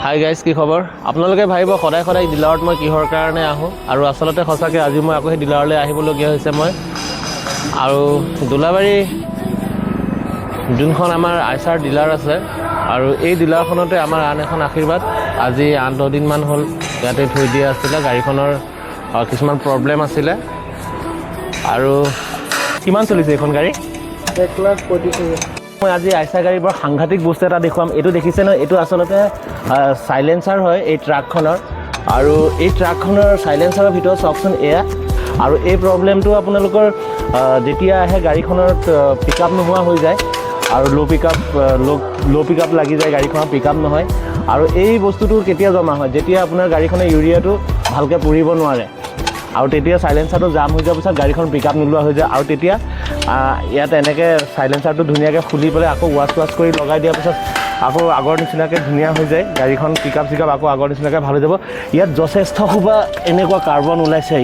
Hi guys, কি খবৰ? আপোনালোকে ভাবিব সদায় সদায় ডিলাৰত মই কিহৰ কাৰণে আহোঁ, আৰু আচলতে সঁচাকৈ আজি মই আকৌ সেই ডিলাৰলৈ আহিবলগীয়া হৈছে। মই আৰু দোলাবাৰী যোনখন আমাৰ আইচাৰ ডিলাৰ আছে, আৰু এই ডিলাৰখনতে আমাৰ আন এখন আশীৰ্বাদ আজি 8-10 দিনমান হ'ল ইয়াতে থৈ দিয়া আছিলে। গাড়ীখনৰ কিছুমান প্ৰব্লেম আছিলে। আৰু কিমান চলিছে এইখন গাড়ী? 1,40,000। মই আজি আইচাৰ গাড়ীৰ বৰ সাংঘাতিক বস্তু এটা দেখুৱাম। এইটো দেখিছে ন, এইটো আচলতে চাইলেঞ্চাৰ হয় এই ট্ৰাকখনৰ। আৰু এই ট্ৰাকখনৰ চাইলেঞ্চাৰৰ ভিতৰত চাওকচোন এয়া। আৰু এই প্ৰব্লেমটো আপোনালোকৰ যেতিয়া আহে গাড়ীখনৰ পিক আপ নোহোৱা হৈ যায়, আৰু ল' পিক আপ লাগি যায়, গাড়ীখনৰ পিক আপ নহয়। আৰু এই বস্তুটো কেতিয়া জমা হয়? যেতিয়া আপোনাৰ গাড়ীখনে ইউৰিয়াটো ভালকৈ পুৰিব নোৱাৰে, আৰু তেতিয়া চাইলেঞ্চাৰটো জাম হৈ যোৱাৰ পিছত গাড়ীখন পিক আপ নোলোৱা হৈ যায়। আৰু তেতিয়া ইয়াত এনেকৈ চাইলেঞ্চাৰটো ধুনীয়াকৈ খুলি পেলাই আকৌ ৱাছ কৰি লগাই দিয়াৰ পিছত আকৌ আগৰ নিচিনাকৈ ধুনীয়া হৈ যায়। গাড়ীখন পিক আপ আকৌ আগৰ নিচিনাকৈ ভাল হৈ যাব। ইয়াত যথেষ্ট সোপা এনেকুৱা কাৰ্বন ওলাইছে।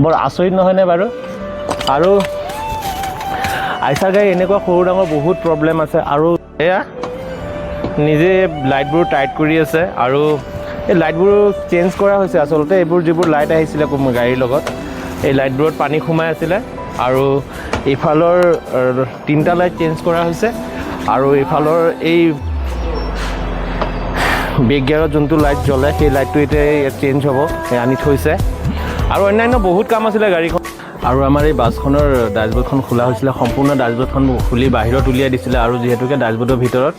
বৰ আচৰিত নহয়নে বাৰু? আৰু আইচাৰ গাড়ী এনেকুৱা সৰু ডাঙৰ বহুত প্ৰব্লেম আছে। আৰু এয়া নিজে লাইটবোৰ টাইট কৰি আছে, আৰু এই লাইটবোৰ চেঞ্জ কৰা হৈছে। আচলতে এইবোৰ যিবোৰ লাইট আহিছিলে গাড়ীৰ লগত, এই লাইটবোৰত পানী সোমাই আছিলে। আৰু এইফালৰ 3টা লাইট চেঞ্জ কৰা হৈছে, আৰু এইফালৰ এই বেক গিয়াৰত যোনটো লাইট জ্বলে সেই লাইটটো এতিয়া চেঞ্জ হ'ব, আনি থৈছে। আৰু অন্যান্য বহুত কাম আছিলে গাড়ীখন। আৰু আমাৰ এই বাছখনৰ ডাছবৰ্ডখন খোলা হৈছিলে, সম্পূৰ্ণ ডাছবৰ্ডখন খুলি বাহিৰত উলিয়াই দিছিলে। আৰু যিহেতুকে ডাছবৰ্ডৰ ভিতৰত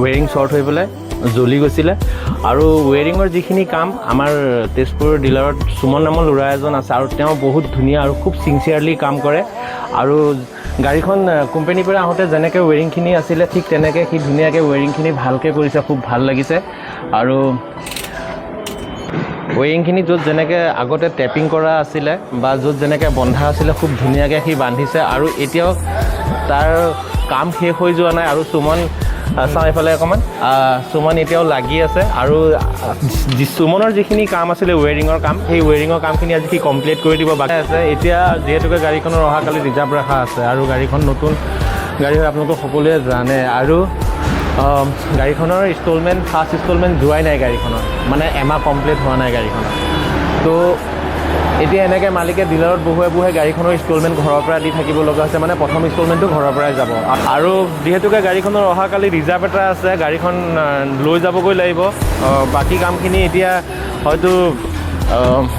ৱেৰিং শ্বৰ্ট হৈ পেলাই জ্বলি গৈছিলে। আৰু ৱেৰিঙৰ যিখিনি কাম আমাৰ তেজপুৰ ডিলাৰত সুমন নামৰ ল'ৰা এজন আছে, আৰু তেওঁ বহুত ধুনীয়া আৰু খুব চিনচিয়াৰলি কাম কৰে। আৰু গাড়ীখন কোম্পানীৰ পৰা আহোঁতে যেনেকৈ ৱেৰিংখিনি আছিলে, ঠিক তেনেকৈ সি ধুনীয়াকৈ ৱেৰিংখিনি ভালকৈ কৰিছে, খুব ভাল লাগিছে। আৰু ৱেৰিংখিনি য'ত যেনেকৈ আগতে টেপিং কৰা আছিলে বা য'ত যেনেকৈ বন্ধা আছিলে, খুব ধুনীয়াকৈ সি বান্ধিছে। আৰু এতিয়াও তাৰ কাম শেষ হৈ যোৱা নাই। আৰু সুমন চাওঁ এইফালে অকণমান, সুমন এতিয়াও লাগি আছে। আৰু সুমনৰ যিখিনি কাম আছিলে ৱেৰিঙৰ কাম, সেই ৱেৰিঙৰ কামখিনি আজি সি কমপ্লিট কৰি দিব বাকী আছে। এতিয়া যিহেতুকে গাড়ীখনৰ অহাকালি ৰিজাৰ্ভ ৰখা আছে, আৰু গাড়ীখন নতুন গাড়ী হয় আপোনালোকে সকলোৱে জানে। আৰু গাড়ীখনৰ ফাৰ্ষ্ট ইনষ্টলমেণ্ট যোৱাই নাই গাড়ীখনৰ, মানে এমাহ কমপ্লিট হোৱা নাই গাড়ীখনৰ। তো এতিয়া এনেকৈ মালিকে ডিলাৰত বহুৱাই গাড়ীখনৰ ইনষ্টলমেণ্ট ঘৰৰ পৰা দি থাকিব লগা হৈছে, মানে প্ৰথম ইনষ্টলমেণ্টটো ঘৰৰ পৰাই যাব। আৰু যিহেতুকে গাড়ীখনৰ অহাকালি ৰিজাৰ্ভ এটা আছে, গাড়ীখন লৈ যাবগৈ লাগিব। বাকী কামখিনি এতিয়া হয়তো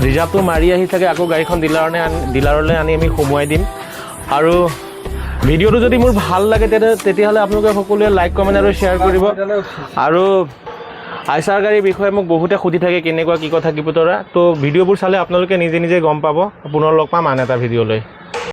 ৰিজাৰ্ভটো মাৰি আহি চাগে আকৌ গাড়ীখন ডিলাৰলৈ আনি আমি সোমোৱাই দিম। আৰু ভিডিঅ'টো যদি মোৰ ভাল লাগে তেতিয়াহ'লে আপোনালোকে সকলোৱে লাইক, কমেণ্ট আৰু শ্বেয়াৰ কৰিব। আৰু আইচাৰ গাড়ীৰ বিষয়ে মোক বহুতে সুধি থাকে কেনেকুৱা কি কথা কি বতৰা। তো ভিডিঅ'বোৰ চালে আপোনালোকে নিজে গম পাব। পুনৰ লগ পাম আন এটা ভিডিঅ'লৈ।